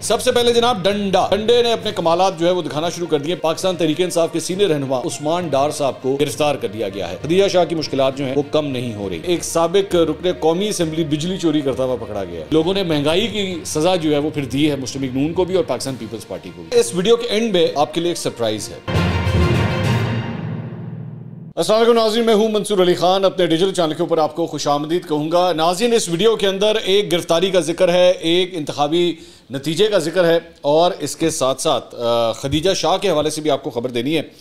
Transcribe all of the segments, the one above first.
सबसे पहले जनाब डंडे ने अपने कमालात जो है वो दिखाना शुरू कर दिए। पाकिस्तान तहरीक इंसाफ के सीनियर रहनुमा उस्मान डार साहब को गिरफ्तार कर दिया गया है। खदीजा शाह की मुश्किलात जो है वो कम नहीं हो रही। एक साबिक रुकने कौमी असेंबली बिजली चोरी करता हुआ पकड़ा गया है। लोगों ने महंगाई की सजा जो है वो फिर दी है मुस्लिम लीग नून को भी और पाकिस्तान पीपल्स पार्टी को भी। इस वीडियो के एंड में आपके लिए एक सरप्राइज है। अस्सलाम वालेकुम नाज़रीन, मैं हूं मंसूर अली खान। अपने डिजिटल चैनल के ऊपर आपको खुशामदीद कहूँगा। नाज़रीन, इस वीडियो के अंदर एक गिरफ्तारी का जिक्र है, एक इंतखाबी नतीजे का जिक्र है और इसके साथ साथ खदीजा शाह के हवाले से भी आपको खबर देनी है।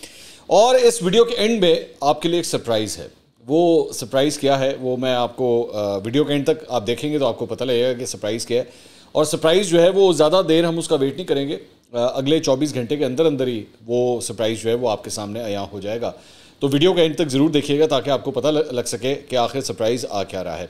और इस वीडियो के एंड में आपके लिए एक सरप्राइज़ है। वो सरप्राइज़ क्या है वो मैं आपको वीडियो के एंड तक आप देखेंगे तो आपको पता लगेगा कि सरप्राइज़ क्या है। और सरप्राइज़ जो है वो ज़्यादा देर हम उसका वेट नहीं करेंगे, अगले 24 घंटे के अंदर अंदर ही वो सरप्राइज़ जो है वो आपके सामने अयां हो जाएगा। तो वीडियो के एंड तक ज़रूर देखिएगा ताकि आपको पता लग सके कि आखिर सरप्राइज़ आ क्या रहा है।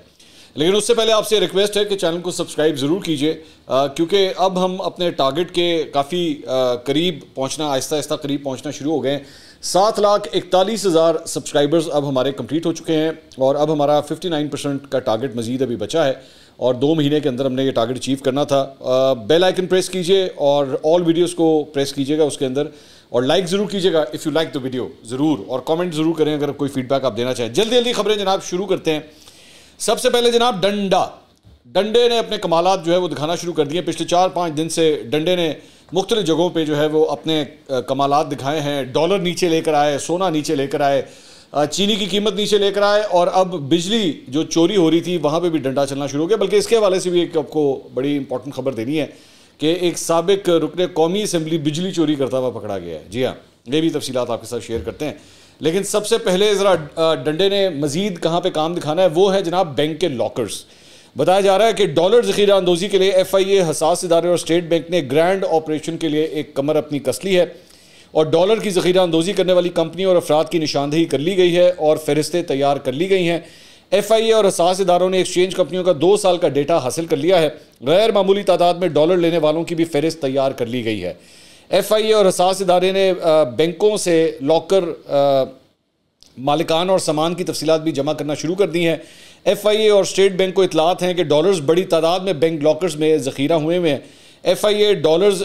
लेकिन उससे पहले आपसे रिक्वेस्ट है कि चैनल को सब्सक्राइब ज़रूर कीजिए, क्योंकि अब हम अपने टारगेट के काफ़ी करीब पहुंचना, आहिस्ता आहिस्ता करीब पहुंचना शुरू हो गए हैं। 7,41,000 सब्सक्राइबर्स अब हमारे कंप्लीट हो चुके हैं और अब हमारा 59% का टारगेट मज़ीद अभी बचा है और 2 महीने के अंदर हमने ये टारगेट अचीव करना था। बेल आइकन प्रेस कीजिए और ऑल वीडियोस को प्रेस कीजिएगा उसके अंदर, और लाइक ज़रूर कीजिएगा if you like the video ज़रूर, और कमेंट ज़रूर करें अगर कोई फीडबैक आप देना चाहें। जल्दी जल्दी खबरें जनाब शुरू करते हैं। सबसे पहले जनाब डंडे ने अपने कमालात जो है वो दिखाना शुरू कर दिए। पिछले 4-5 दिन से डंडे ने मुख्तलिफ जगहों पे जो है वो अपने कमालात दिखाए हैं। डॉलर नीचे लेकर आए, सोना नीचे लेकर आए, चीनी की कीमत नीचे लेकर आए और अब बिजली जो चोरी हो रही थी वहाँ पे भी डंडा चलना शुरू हो गया। बल्कि इसके हवाले से भी एक आपको बड़ी इंपॉर्टेंट खबर देनी है कि एक साबिक रुकने कौमी असेंबली बिजली चोरी करता हुआ पकड़ा गया है। जी हाँ, ये भी तफसीलात आपके साथ शेयर करते हैं। लेकिन सबसे पहले ज़रा डंडे ने मज़ीद कहाँ पे काम दिखाना है वो है जनाब बैंक के लॉकर्स। बताया जा रहा है कि डॉलर ज़ख़ीरा अंदोज़ी के लिए FIA, हसास इदारे और स्टेट बैंक ने ग्रैंड ऑपरेशन के लिए एक कमर अपनी कस ली है और डॉलर की ज़ख़ीरा अंदोज़ी करने वाली कंपनी और अफराद की निशानदेही कर ली गई है और फहरिस्तें तैयार कर ली गई हैं। FIA और हसास इदारों ने एक्सचेंज कंपनियों का 2 साल का डेटा हासिल कर लिया है। गैर मामूली तादाद में डॉलर लेने वालों की भी फहरिस्त तैयार कर ली गई है। FIA और हसास इदारे ने बैंकों से लॉकर मालिकान और सामान की तफसीलात भी जमा करना शुरू कर दी हैं। FIA और स्टेट बैंक को इतलात हैं कि डॉलर्स बड़ी तादाद में बैंक लॉकर्स में ज़ख़ीरा हुए हैं। FIA डॉलर्स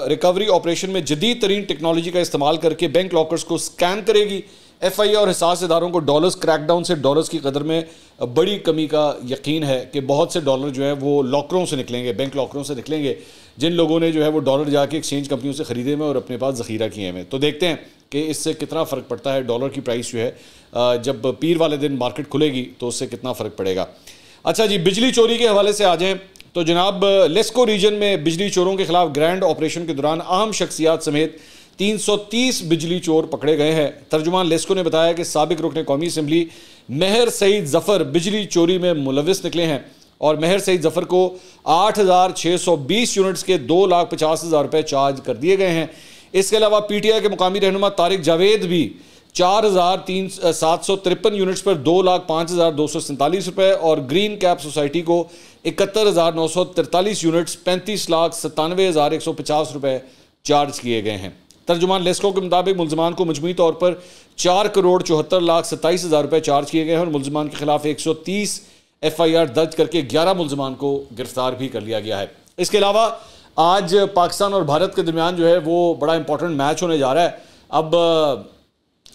रिकवरी ऑपरेशन में जदीद तरीन टेक्नोलॉजी का इस्तेमाल करके बैंक लॉकर्स को स्कैन करेगी। FIA और हसास इदारों को डॉलर्स क्रैकडाउन से डॉलर्स की कदर में बड़ी कमी का यकीन है कि बहुत से डॉलर जो है वो लॉकरों से निकलेंगे, बैंक लॉकरों से निकलेंगे, जिन लोगों ने जो है वो डॉलर जाके एक्सचेंज कंपनियों से ख़रीदे हुए और अपने पास ज़ख़ीरा किए हुए। तो देखते हैं कि इससे कितना फ़र्क पड़ता है। डॉलर की प्राइस जो है जब पीर वाले दिन मार्केट खुलेगी तो उससे कितना फ़र्क पड़ेगा। अच्छा जी, बिजली चोरी के हवाले से आ जाएँ तो जनाब लेस्को रीजन में बिजली चोरों के खिलाफ ग्रैंड ऑपरेशन के दौरान अहम शख्सियात समेत 330 बिजली चोर पकड़े गए हैं। तर्जुमान लेस्को ने बताया कि साबिक रुकने कौमी असेंबली महर सईद ज़फ़र बिजली चोरी में मुलविस निकले हैं और महर सईद ज़फ़र को 8,620 यूनिट्स के 2,50,000 रुपये चार्ज कर दिए गए हैं। इसके अलावा PTI के मुकामी रहनुमा तारिक जावेद भी 4,753 यूनिट्स पर 2,05,247 रुपये और ग्रीन कैप सोसाइटी को 71,943 यूनिट्स 35,97,150 रुपये चार्ज किए गए हैं। तर्जुमान लेस्को के मुताबिक मुलजमान को मजमूई तौर पर 4,74,27,000 रुपये चार्ज किए गए हैं और मुलजमान के खिलाफ 130 FIR दर्ज करके 11 मुलजमान को गिरफ्तार भी कर लिया गया है। इसके अलावा आज पाकिस्तान और भारत के दरमियान जो है वो बड़ा इंपॉर्टेंट मैच होने जा रहा है। अब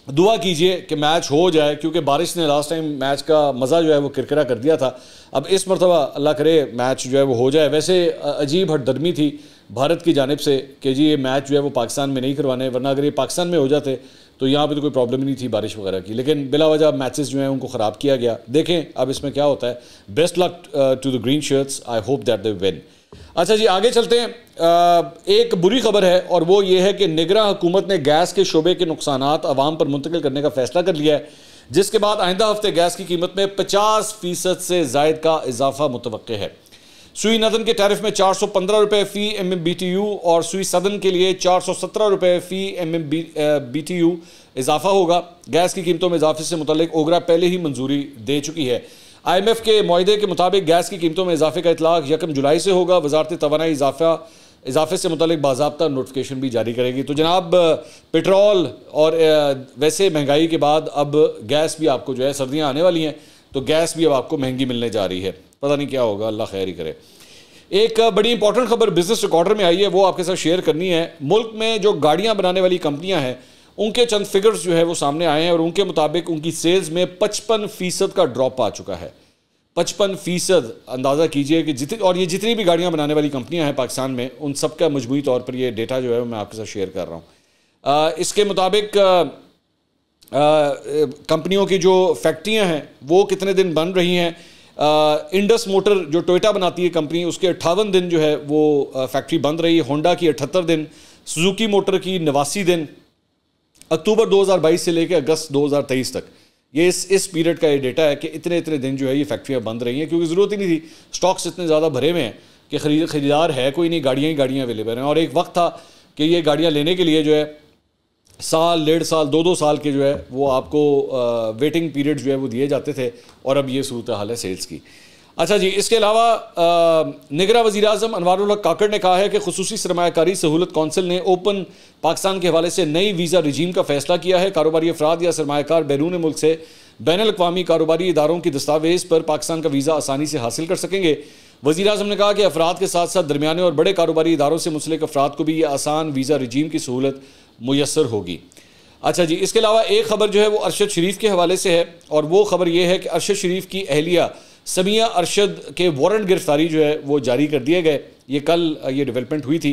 दुआ कीजिए कि मैच हो जाए, क्योंकि बारिश ने लास्ट टाइम मैच का मज़ा जो है वो किरकिरा कर दिया था। अब इस मरतबा अल्लाह करे मैच जो है वो हो जाए। वैसे अजीब हटदर्मी थी भारत की जानिब से कि जी ये मैच जो है वो पाकिस्तान में नहीं करवाने, वरना अगर ये पाकिस्तान में हो जाते तो यहाँ पे तो कोई प्रॉब्लम नहीं थी बारिश वगैरह की, लेकिन बिला वजह मैचेस जो हैं उनको ख़राब किया गया। देखें अब इसमें क्या होता है। Best luck to the green shirts, I hope that they win. अच्छा जी, आगे चलते हैं। एक बुरी खबर है और वो ये है कि निगरां हुकूमत ने गैस के शोबे के नुकसानात अवाम पर मुंतकिल करने का फैसला कर लिया है, जिसके बाद आइंदा हफ्ते गैस की कीमत में 50% से ज़ायद का इजाफा मुतवक्के है। सुई नदन के टैरिफ में 415 रुपये फ़ी MMBTU और सुई सदन के लिए 417 रुपये फ़ी MMBTU इजाफा होगा। गैस की कीमतों में इजाफे से मुतल्लिक ओगरा पहले ही मंजूरी दे चुकी है। IMF के मुआहदे के मुताबिक गैस की कीमतों में इजाफे का इतलाक 1 जुलाई से होगा। वजारत तवानाई इजाफे से मुतल्लिक बाज़ाब्ता नोटिफिकेशन भी जारी करेगी। तो जनाब पेट्रोल और वैसे महंगाई के बाद अब गैस भी आपको जो है, सर्दियाँ आने वाली हैं तो गैस भी अब आपको महंगी मिलने जा रही है। पता नहीं क्या होगा, अल्लाह खैर ही करे। एक बड़ी इंपॉर्टेंट खबर बिजनेस रिकॉर्डर में आई है, वो आपके साथ शेयर करनी है। मुल्क में जो गाड़ियां बनाने वाली कंपनियां हैं उनके चंद फिगर्स जो है वो सामने आए हैं और उनके मुताबिक उनकी सेल्स में 55% का ड्रॉप आ चुका है। 55%, अंदाज़ा कीजिए कि जितनी भी गाड़ियां बनाने वाली कंपनियां हैं पाकिस्तान में, उन सब का मजमूई तौर पर ये डेटा जो है मैं आपके साथ शेयर कर रहा हूँ। इसके मुताबिक कंपनियों की जो फैक्ट्रियां हैं वो कितने दिन बन रही हैं। इंडस मोटर जो टोयोटा बनाती है कंपनी, उसके 58 दिन जो है वो फैक्ट्री बंद रही। होंडा की 78 दिन, सुजुकी मोटर की 89 दिन, अक्टूबर 2022 से लेकर अगस्त 2023 तक ये इस पीरियड का ये डेटा है कि इतने दिन जो है ये फैक्ट्रियाँ बंद रही हैं, क्योंकि ज़रूरत ही नहीं थी। स्टॉक्स इतने ज़्यादा भरे हुए हैं कि खरीदार है कोई नहीं, गाड़ियाँ अवेलेबल हैं। और एक वक्त था कि ये गाड़ियाँ लेने के लिए जो है साल, 1.5 साल, 2 साल के जो है वो आपको वेटिंग पीरियड जो है वो दिए जाते थे, और अब ये सूरत हाल है सेल्स की। अच्छा जी, इसके अलावा निगरां वज़ीर आज़म अनवारुल हक काकड़ ने कहा है कि खुसूसी सरमायाकारी सहूलत कौंसिल ने ओपन पाकिस्तान के हवाले से नई वीज़ा रजीम का फैसला किया है। कारोबारी अफराद या सरमायाकार बैरून मुल्क से बैनुल-अक़वामी कारोबारी इदारों की दस्तावेज़ पर पाकिस्तान का वीज़ा आसानी से हासिल कर सकेंगे। वज़ीर आज़म ने कहा कि अफराद के साथ साथ दरमियाने और बड़े कारोबारी इदारों से मुंसलिक अफराद को भी ये आसान वीज़ा रजीम की सहूलत मुयस्सर होगी। अच्छा जी, इसके अलावा एक खबर जो है वो अरशद शरीफ के हवाले से है, और वो खबर ये है कि अरशद शरीफ की अहलिया समिया अरशद के वारंट गिरफ्तारी जो है वो जारी कर दिए गए। ये कल ये डेवलपमेंट हुई थी।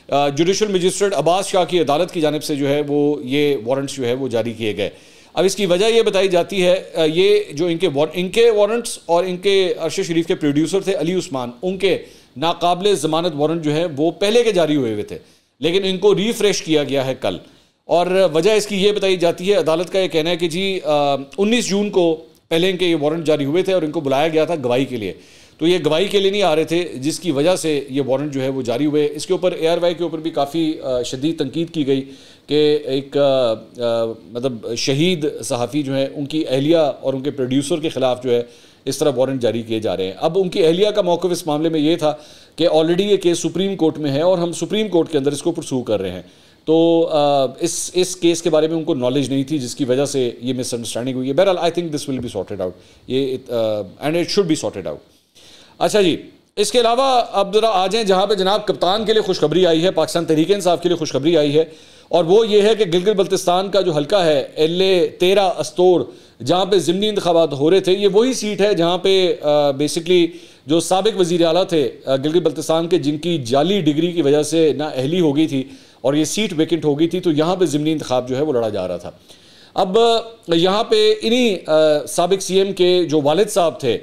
जुडिशल मजिस्ट्रेट अब्बास शाह की अदालत की जानिब से जो है वो ये वारंट्स जो है वो जारी किए गए। अब इसकी वजह ये बताई जाती है, ये जो इनके वारंट्स और इनके अरशद शरीफ के प्रोड्यूसर थे अली उस्मान, उनके नाकाबिल ज़मानत वारंट जो है वो पहले के जारी हुए थे, लेकिन इनको रिफ्रेश किया गया है कल। और वजह इसकी ये बताई जाती है, अदालत का ये कहना है कि जी 19 जून को पहले इनके ये वारंट जारी हुए थे और इनको बुलाया गया था गवाही के लिए, तो ये गवाही के लिए नहीं आ रहे थे, जिसकी वजह से ये वारंट जो है वो जारी हुए। इसके ऊपर ARY के ऊपर भी काफ़ी शदीद तनकीद की गई कि एक मतलब शहीद सहाफ़ी जो है उनकी अहलिया और उनके प्रोड्यूसर के ख़िलाफ़ जो है इस तरह वारंट जारी किए जा रहे हैं। अब उनकी अहलिया का मौक़िफ़ इस मामले में ये था कि ऑलरेडी ये केस सुप्रीम कोर्ट में है और हम सुप्रीम कोर्ट के अंदर इसको परसू कर रहे हैं, तो इस केस के बारे में उनको नॉलेज नहीं थी, जिसकी वजह से ये मिसअंडरस्टैंडिंग हुई है। बहरहाल I think this will be sorted out, yeah and it should be sorted out. अच्छा जी, इसके अलावा अब ज़रा आ जाएँ जहाँ पे जनाब कप्तान के लिए खुशखबरी आई है, पाकिस्तान तहरीक इंसाफ के लिए खुशखबरी आई है, और वो ये है कि गिलगित बल्तिस्तान का जो हल्का है LA 13 अस्तोर, जहाँ पे ज़िमनी इंतखाबात हो रहे थे, ये वही सीट है जहाँ पे बेसिकली जो साबिक वज़ीर आला थे गिलगित बल्तिस्तान के, जिनकी जाली डिग्री की वजह से नाअहली हो गई थी और ये सीट वेकेंट हो गई थी, तो यहाँ पे ज़िमनी इंतखाब जो है वो लड़ा जा रहा था। अब यहाँ पे इन्हीं साबिक CM के जो वालिद साहब थे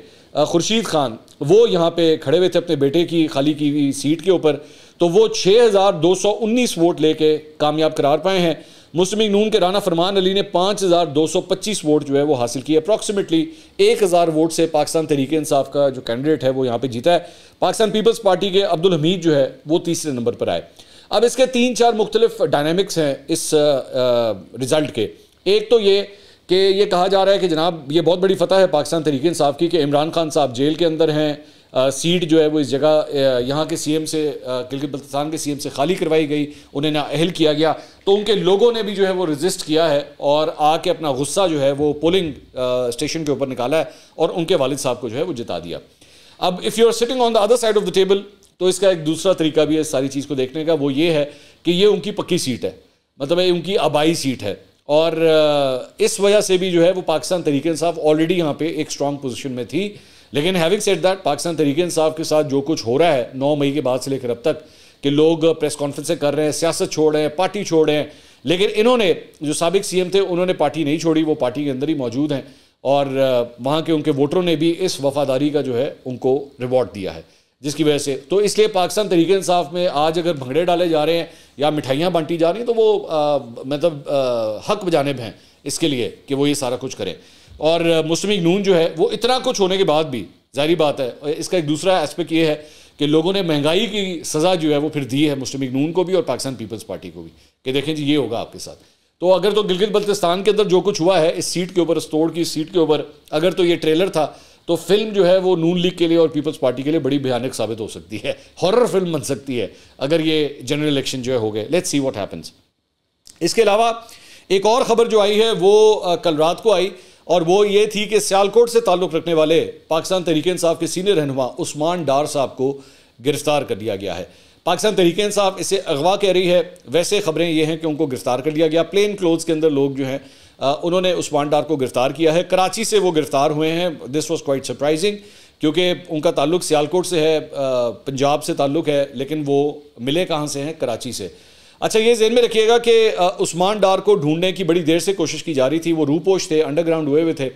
खुर्शीद खान, वो यहाँ पे खड़े हुए थे अपने बेटे की खाली की हुई सीट के ऊपर, तो वो 6219 वोट लेके कामयाब करार पाए हैं। मुस्लिम लीग नून के राना फरमान अली ने 5225 वोट जो है वो हासिल किए। अप्रॉक्सीमेटली 1000 वोट से पाकिस्तान तहरीक इंसाफ का जो कैंडिडेट है वो यहाँ पे जीता है। पाकिस्तान पीपल्स पार्टी के अब्दुल हमीद जो है वो तीसरे नंबर पर आए। अब इसके 3-4 मुख्तलिफ डायनामिक्स हैं इस रिज़ल्ट के। एक तो ये कि ये कहा जा रहा है कि जनाब ये बहुत बड़ी फतह है पाकिस्तान तहरीक इंसाफ की कि इमरान खान साहब जेल के अंदर हैं, सीट जो है वो इस जगह यहाँ के CM से गिलगित बल्तिस्तान के CM से खाली करवाई गई, उन्हें नाअहल किया गया, तो उनके लोगों ने भी जो है वो रजिस्ट किया है और आके अपना गुस्सा जो है वो पोलिंग स्टेशन के ऊपर निकाला है और उनके वालिद साहब को जो है वो जिता दिया। अब if you are sitting on the other side of the table, तो इसका एक दूसरा तरीका भी है इस सारी चीज़ को देखने का, वो ये है कि ये उनकी पक्की सीट है, मतलब ये उनकी आबाई सीट है, और इस वजह से भी जो है वो पाकिस्तान तहरीक इंसाफ ऑलरेडी यहाँ पे एक स्ट्रॉन्ग पोजीशन में थी। लेकिन having said that, Pakistan Tehreek Insaf के साथ जो कुछ हो रहा है 9 मई के बाद से लेकर अब तक कि लोग प्रेस कॉन्फ्रेंसें कर रहे हैं, सियासत छोड़ रहे हैं, पार्टी छोड़ रहे हैं, लेकिन इन्होंने जो साबिक CM थे उन्होंने पार्टी नहीं छोड़ी, वो पार्टी के अंदर ही मौजूद हैं और वहाँ के उनके वोटरों ने भी इस वफादारी का जो है उनको रिवॉर्ड दिया है, जिसकी वजह से तो इसलिए पाकिस्तान तहरीक इंसाफ में आज अगर भंगड़े डाले जा रहे हैं या मिठाइयाँ बांटी जा रही हैं, तो वो मतलब हक बजानिब हैं इसके लिए कि वो ये सारा कुछ करें। और मुस्लिम लीग नून जो है वो इतना कुछ होने के बाद भी, जाहिर बात है इसका एक दूसरा एस्पेक्ट ये है कि लोगों ने महंगाई की सज़ा जो है वो फिर दी है मुस्लिम लीग नून को भी और पाकिस्तान पीपल्स पार्टी को भी कि देखें जी ये होगा आपके साथ। तो अगर तो गिलगित बल्तिस्तान के अंदर जो कुछ हुआ है इस सीट के ऊपर, अस्तोड़ की सीट के ऊपर, अगर तो ये ट्रेलर था, तो फिल्म जो है वो नून लीग के लिए और पीपल्स पार्टी के लिए बड़ी भयानक साबित हो सकती है, हॉरर फिल्म बन सकती है अगर ये जनरल इलेक्शन जो है हो गए। Let's see what happens. इसके अलावा एक और खबर जो आई है वो कल रात को आई और वो ये थी कि सियालकोट से ताल्लुक़ रखने वाले पाकिस्तान तहरीक इंसाफ के सीनियर रहनुमा उस्मान डार साहब को गिरफ्तार कर लिया गया है। पाकिस्तान तहरीक इंसाफ इसे अगवा कह रही है, वैसे खबरें ये हैं कि उनको गिरफ्तार कर लिया गया। प्लेन क्लोथ्स के अंदर लोग जो हैं उन्होंने उस्मान डार को गिरफ्तार किया है। कराची से वो गिरफ्तार हुए हैं। दिस वॉज क्वाइट सरप्राइजिंग क्योंकि उनका ताल्लुक सियालकोट से है, पंजाब से ताल्लुक है, लेकिन वो मिले कहाँ से हैं? कराची से। अच्छा, ये ज़हन में रखिएगा कि उस्मान डार को ढूंढने की बड़ी देर से कोशिश की जा रही थी। वो रूपोश थे, अंडरग्राउंड हुए हुए थे।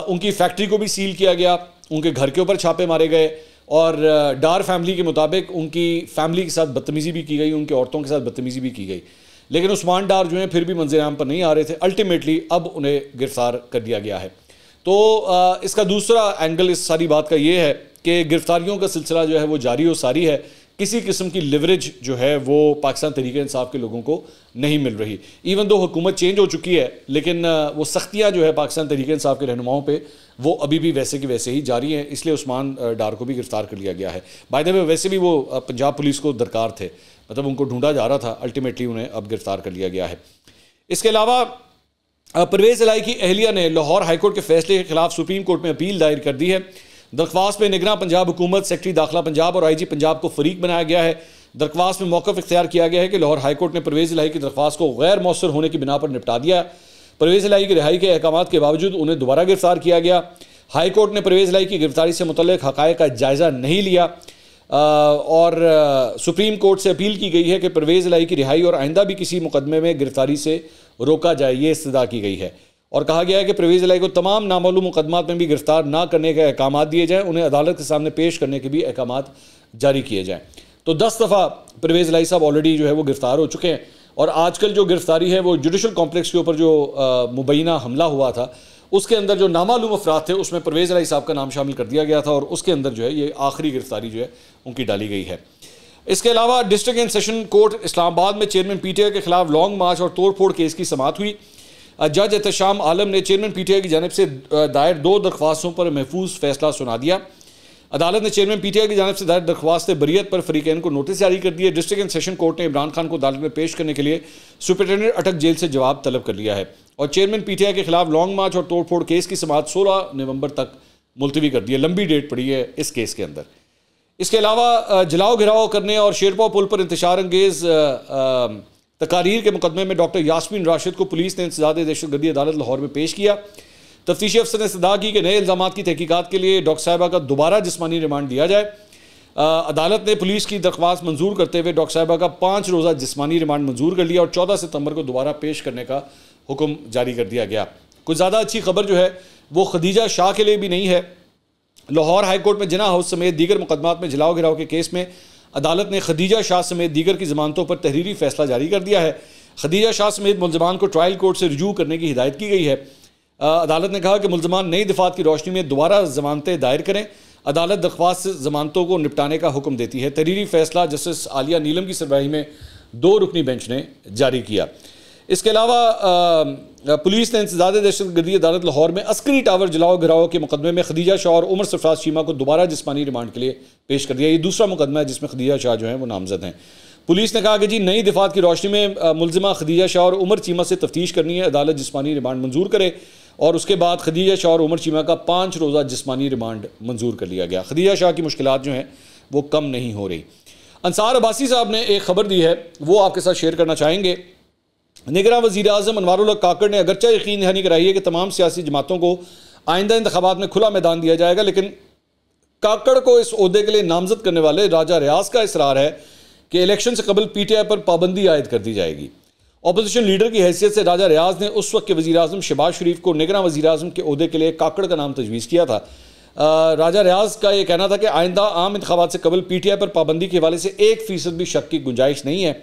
उनकी फैक्ट्री को भी सील किया गया, उनके घर के ऊपर छापे मारे गए और डार फैमिली के मुताबिक उनकी फैमिली के साथ बदतमीज़ी भी की गई, उनकी औरतों के साथ बदतमीज़ी भी की गई। लेकिन उस्मान डार जो हैं फिर भी मंज़िल आम पर नहीं आ रहे थे। अल्टीमेटली अब उन्हें गिरफ्तार कर दिया गया है। तो इसका दूसरा एंगल इस सारी बात का ये है कि गिरफ्तारियों का सिलसिला जो है वो जारी और सारी है। किसी किस्म की लिवरेज जो है वो पाकिस्तान तहरीक इंसाफ के लोगों को नहीं मिल रही। इवन दो हुकूमत चेंज हो चुकी है, लेकिन वो सख्तियाँ जो है पाकिस्तान तहरीक इंसाफ के रहनुमाओं पे वो अभी भी वैसे की वैसे ही जारी हैं। इसलिए उस्मान डार को भी गिरफ्तार कर लिया गया है। बाय द वे वैसे भी वो पंजाब पुलिस को दरकार थे, मतलब उनको ढूंढा जा रहा था। अल्टीमेटली उन्हें अब गिरफ्तार कर लिया गया है। इसके अलावा परवेज़ इलाही की अहलिया ने लाहौर हाईकोर्ट के फैसले के खिलाफ सुप्रीम कोर्ट में अपील दायर कर दी है। दरख्वास्त में निगरान पंजाब हुकूमत, सेक्रेटरी दाखिला पंजाब और IG पंजाब को फरीक बनाया गया है। दरख्वास्त में मौक़िफ़ इख्तियार किया गया है कि लाहौर हाईकोर्ट ने परवेज़ इलाही की दरख्वास्त को गैर मौसर होने की बिना पर निपटा दिया। परवेज़ इलाही की रिहाई के अहकामात के बावजूद उन्हें दोबारा गिरफ्तार किया गया। हाईकोर्ट ने परवेज़ इलाही की गिरफ्तारी से मुतल्लिक़ हक़ाइक़ का जायज़ा नहीं लिया और सुप्रीम कोर्ट से अपील की गई है कि परवेज़ इलाही की रिहाई और आइंदा भी किसी मुकदमे में गिरफ्तारी से रोका जाए, ये इस्तदा की गई है। और कहा गया है कि परवेज़ इलाही को तमाम नामालूम मुकदमात में भी गिरफ्तार ना करने के अहकामात दिए जाएँ, उन्हें अदालत के सामने पेश करने के भी अहकामात जारी किए जाएँ। तो 10 दफ़ा परवेज़ इलाही साहब ऑलरेडी जो है वो गिरफ्तार हो चुके हैं और आजकल जो गिरफ्तारी है वो जुडिशल कॉम्प्लेक्स के ऊपर जो मुबैना हमला हुआ था उसके अंदर जो नामालूम अफराद थे उसमें परवेज़ इलाही साहब का नाम शामिल कर दिया गया था और उसके अंदर जो है ये आखिरी गिरफ्तारी जो है उनकी डाली गई है। इसके अलावा district and session court Islamabad में चेयरमैन PTI के खिलाफ लॉन्ग मार्च और तोड़ फोड़ केस की समाअत हुई। जज एहतशाम आलम ने चेयरमैन PTI की जानिब से दायर 2 दरख्वास्तों पर महफूज फैसला सुना दिया। अदालत ने चेयरमैन PTI की जानिब से दायर दरख्वास्त बरियत पर फरीकैन को नोटिस जारी कर दिए। डिस्ट्रिक्ट एंड सेशन कोर्ट ने इमरान खान को अदालत में पेश करने के लिए सुपरिटेंडेंट अटक जेल से जवाब तलब कर लिया है और चेयरमैन PTI के खिलाफ लॉन्ग मार्च और तोड़ फोड़ केस की समाअत 16 नवंबर तक मुलतवी कर दी है। लंबी डेट पड़ी है इस केस के अंदर। इसके अलावा जलाओ घिराव करने और शेरपाव पुल पर इंतशार अंगेज तकारीर के मुकदमे में डॉक्टर यास्मीन राशिद को पुलिस ने इंसदाद दहशतगर्दी अदालत लाहौर में पेश किया। तफ्तीशी अफसर ने इस्तदा की कि नए इल्ज़ामात की तहकीकात के लिए डॉक्टर साहिबा का दोबारा जिस्मानी रिमांड दिया जाए। अदालत ने पुलिस की दरख्वास्त मंजूर करते हुए डॉक्टर साहिबा का 5 रोज़ा जिस्मानी रिमांड मंजूर कर लिया और 14 सितंबर को दोबारा पेश करने का हुक्म जारी कर दिया गया। कुछ ज़्यादा अच्छी खबर जो है वो खदीजा शाह के लिए भी नहीं है। लाहौर हाईकोर्ट में जिना हाउस समेत दीगर मुकदमात में जलाओ गिराव के केस में अदालत ने खदीजा शाह समेत दीगर की जमानतों पर तहरीरी फैसला जारी कर दिया है। खदीजा शाह समेत मुल्ज़मान को ट्रायल कोर्ट से रिजू करने की हिदायत की गई है। अदालत ने कहा कि मुल्ज़मान नई दफात की रोशनी में दोबारा जमानतें दायर करें। अदालत दरख्वास्त जमानतों को निपटाने का हुक्म देती है। तहरीरी फैसला जस्टिस आलिया नीलम की सरबराही में 2 रुकनी बेंच ने जारी किया। इसके अलावा पुलिस ने इंसदाद दहशतगर्दी अदालत लाहौर में अस्करी टावर जलाओ घिराव के मुकदमे में खदीजा शाह और उमर सरफराज चीमा को दोबारा जिस्मानी रिमांड के लिए पेश कर दिया। ये दूसरा मुकदमा है जिसमें खदीजा शाह जो है वो नामजद हैं। पुलिस ने कहा कि जी नई दफात की रोशनी में मुल्जिमा खदीजा शाह और उमर चीमा से तफ्तीश करनी है। अदालत जिस्मानी रिमांड मंजूर करे और उसके बाद खदीजा शाह और उमर चीमा का 5 रोज़ा जिस्मानी रिमांड मंजूर कर लिया गया। खदीजा शाह की मुश्किलात जो हैं वो कम नहीं हो रही। अंसार अब्बासी साहब ने एक खबर दी है वो आपके साथ शेयर करना चाहेंगे। निगरान वज़ीर आज़म अनवारुल हक काकड़ ने अगरचा यकीन दहानी कराई है कि तमाम सियासी जमातों को आइंदा इंतखाबात में खुला मैदान दिया जाएगा, लेकिन काकड़ को इस ओहदे के लिए नामजद करने वाले राजा रियाज का इसरार है कि इलेक्शन से कबल PTI पर पाबंदी आयद कर दी जाएगी। अपोजिशन लीडर की हैसियत से राजा रियाज ने उस वक्त के वज़ीर आज़म शहबाज शरीफ को निगरान वज़ीर आज़म के ओहदे के लिए काकड़ का नाम तजवीज़ किया था। राजा रियाज का यह कहना था कि आइंदा आम इंतखाबात से कबल PTI पर पाबंदी के हवाले से 1% भी शक की गुंजाइश नहीं है।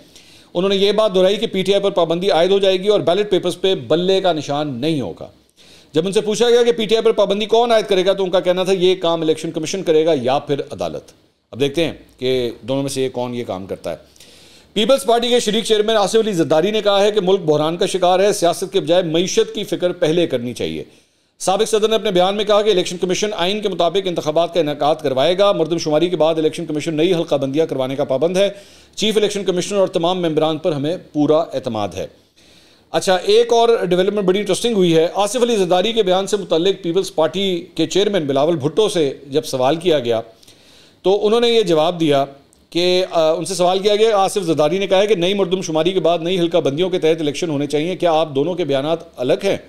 उन्होंने ये बात दोहराई कि PTI पर पाबंदी आयद हो जाएगी और बैलेट पेपर्स पे बल्ले का निशान नहीं होगा। जब उनसे पूछा गया कि PTI पर पाबंदी कौन आयद करेगा तो उनका कहना था ये काम इलेक्शन कमीशन करेगा या फिर अदालत। अब देखते हैं कि दोनों में से कौन ये काम करता है। पीपल्स पार्टी के शरीक चेयरमैन आसिफ अली जरदारी ने कहा है कि मुल्क बहरान का शिकार है, सियासत के बजाय मईशत की फिक्र पहले करनी चाहिए। साबिक सदर ने अपने बयान में कहा कि इलेक्शन कमीशन आइन के मुताबिक इंतखाबात का इनेकाद करवाएगा। मरदमशुमारी के बाद इलेक्शन कमीशन नई हल्काबंदियाँ करवाने का पाबंद है। चीफ इलेक्शन कमिश्नर और तमाम मेंबरान पर हमें पूरा एतमाद है। अच्छा, एक और डेवलपमेंट बड़ी इंटरेस्टिंग हुई है। आसिफ अली जरदारी के बयान से मुतल्लिक पीपल्स पार्टी के चेयरमैन बिलावल भुट्टो से जब सवाल किया गया तो उन्होंने ये जवाब दिया कि उनसे सवाल किया गया, आसिफ जरदारी ने कहा है कि नई मरदमशुमारी के बाद नई हल्का बंदियों के तहत इलेक्शन होने चाहिए, क्या आप दोनों के बयानात अलग हैं?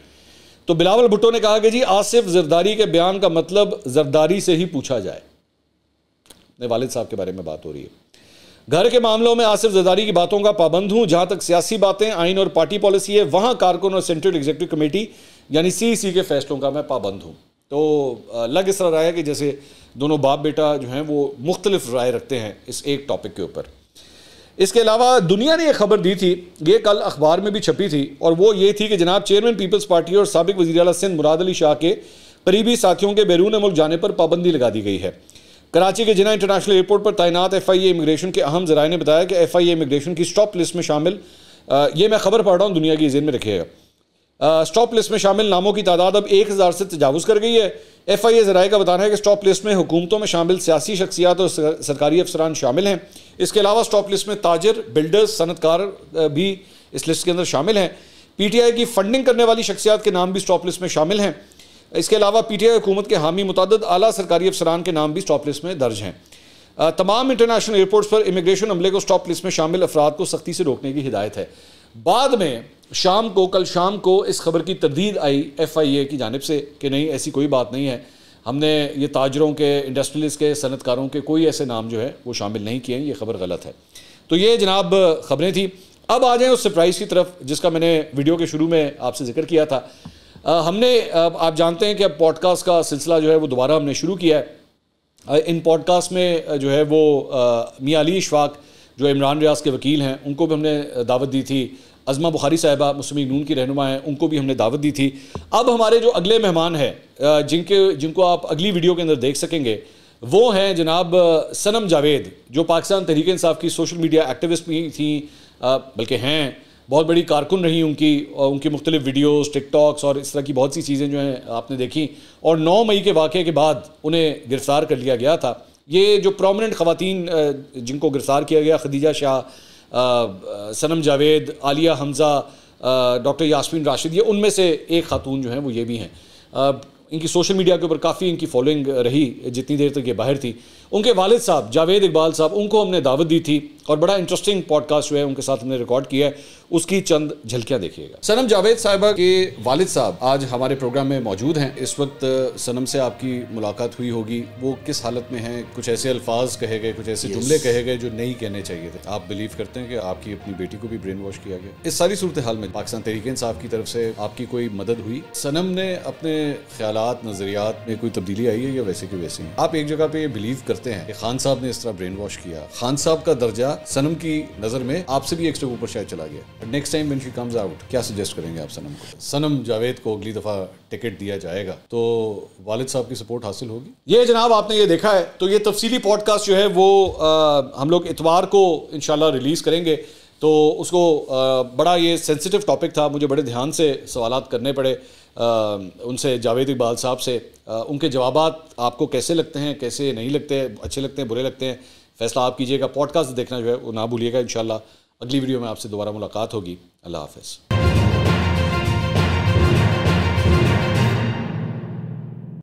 तो बिलावल भुट्टो ने कहा कि जी आसिफ जरदारी के बयान का मतलब जरदारी से ही पूछा जाए। वालिद साहब के बारे में बात हो रही है। घर के मामलों में आसिफ जरदारी की बातों का पाबंद हूं, जहां तक सियासी बातें, आइन और पार्टी पॉलिसी है, वहां कारकुन और सेंट्रल एग्जीक्यूटिव कमेटी यानी CEC के फैसलों का मैं पाबंद हूं। तो लग इस तरह रहा है कि जैसे दोनों बाप बेटा जो हैं वो मुख्तलिफ राय रखते हैं इस एक टॉपिक के ऊपर। इसके अलावा दुनिया ने यह खबर दी थी, ये कल अखबार में भी छपी थी, और वो ये थी कि जनाब चेयरमैन पीपल्स पार्टी और साबिक वज़ीर आला सिंध मुराद अली शाह के करीबी साथियों के बैरून मुल्क जाने पर पाबंदी लगा दी गई है। कराची के जिन्ना इंटरनेशनल एयरपोर्ट पर तैनात FIA इमिग्रेशन के अहम ज़राए ने बताया कि FIA इमिग्रेशन की स्टॉप लिस्ट में शामिल, ये मैं खबर पढ़ रहा हूँ, दुनिया की ज़हन में रखिएगा, स्टॉप लिस्ट में शामिल नामों की तादाद अब 1000 से तजावुज़ कर गई है। FIA ज़राए का बताना है कि स्टॉप लिस्ट में हुकूमतों में शामिल सियासी शख्सियात और सरकारी अफसरान शामिल हैं। इसके अलावा स्टॉप लिस्ट में ताजर, बिल्डर्स, सनतकार भी इस लिस्ट के अंदर शामिल हैं। PTI की फंडिंग करने वाली शख्सियात के नाम भी स्टॉप लिस्ट में शामिल हैं। इसके अलावा PTI हुकूमत के हामी मुतअद्दिद आला सरकारी अफसरान के नाम भी स्टॉप लिस्ट में दर्ज हैं। तमाम इंटरनेशनल एयरपोर्ट्स पर इमिग्रेशन अमले को स्टॉप लिस्ट में शामिल अफराद को सख्ती से रोकने की हिदायत है। बाद में कल शाम को इस खबर की तरदीद आई FIA की जानिब से कि नहीं, ऐसी कोई बात नहीं है, हमने ये ताजरों के, इंडस्ट्रियलिस्ट के, सनतकारों के कोई ऐसे नाम जो है वो शामिल नहीं किए हैं, ये खबर गलत है। तो ये जनाब खबरें थी। अब आ जाएँ उस सरप्राइज़ की तरफ जिसका मैंने वीडियो के शुरू में आपसे जिक्र किया था। हमने आप जानते हैं कि अब पॉडकास्ट का सिलसिला जो है वो दोबारा हमने शुरू किया है। इन पॉडकास्ट में जो है वो मियां अली इशफाक जो इमरान रियाज के वकील हैं उनको भी हमने दावत दी थी। अज़मा बुखारी साहिबा मुस्लिम लीग नून की रहनुमा हैं, उनको भी हमने दावत दी थी। अब हमारे जो अगले मेहमान हैं जिनको आप अगली वीडियो के अंदर देख सकेंगे वो हैं जनाब सनम जावेद, जो पाकिस्तान तहरीक इंसाफ की सोशल मीडिया एक्टिविस्ट भी थी, बल्कि हैं, बहुत बड़ी कारकुन रही उनकी मुख्तलिफ वीडियोस, टिकटॉक्स और इस तरह की बहुत सी चीज़ें जो हैं आपने देखी। और 9 मई के वाक़े के बाद उन्हें गिरफ़्तार कर लिया गया था। ये जो प्रोमिनेंट ख़वातीन जिनको गिरफ़्तार किया गया, खदीजा शाह, सनम जावेद, आलिया हमज़ा, डॉक्टर यास्मीन राशिद, ये उनमें से एक खातून जो हैं वो ये भी हैं। इनकी सोशल मीडिया के ऊपर काफ़ी इनकी फॉलोइंग रही जितनी देर तक ये बाहर थी। उनके वालिद साहब जावेद इकबाल साहब, उनको हमने दावत दी थी और बड़ा इंटरेस्टिंग पॉडकास्ट जो है उनके साथ हमने रिकॉर्ड किया है, उसकी चंद झलकियां देखिएगा। सनम जावेद साहिबा के वालिद साहब आज हमारे प्रोग्राम में मौजूद हैं। इस वक्त सनम से आपकी मुलाकात हुई होगी, वो किस हालत में हैं? कुछ ऐसे अल्फाज कहे गए, कुछ ऐसे जुमले कहे गए जो नहीं कहने चाहिए थे। आप बिलीव करते हैं कि आपकी अपनी बेटी को भी ब्रेन वॉश किया गया? इस सारी सूरत हाल में पाकिस्तान तहरीक इंसाफ की तरफ से आपकी कोई मदद हुई? सनम ने अपने ख्यालात, नजरियात में कोई तब्दीली आई है या वैसे की वैसे हैं? आप एक जगह पे बिलीव करते हैं कि खान साहब ने इस तरह ब्रेन वॉश किया, खान साहब का दर्जा सनम की नजर में आपसे भी एक स्टेप ऊपर शायद चला गया। Next time when she comes out, क्या सजेस्ट करेंगे आप सनम को? सनम जावेद को अगली दफा टिकट दिया जाएगा तो वालिद साहब की सपोर्ट हासिल होगी। ये जनाब आपने ये देखा है, तो ये तफसीली पॉडकास्ट जो है वो हम लोग इतवार को इंशाल्लाह रिलीज करेंगे। तो उसको बड़ा ये सेंसिटिव टॉपिक था, मुझे बड़े ध्यान से सवालात करने पड़े उनसे, जावेद इकबाल साहब से। उनके जवाबात आपको कैसे लगते हैं, कैसे नहीं लगते, अच्छे लगते हैं, बुरे लगते हैं, फैसला आप कीजिएगा। पॉडकास्ट देखना जो है वो ना भूलिएगा। इंशाल्लाह अगली वीडियो में आपसे दोबारा मुलाकात होगी। अल्लाह हाफ़िज़।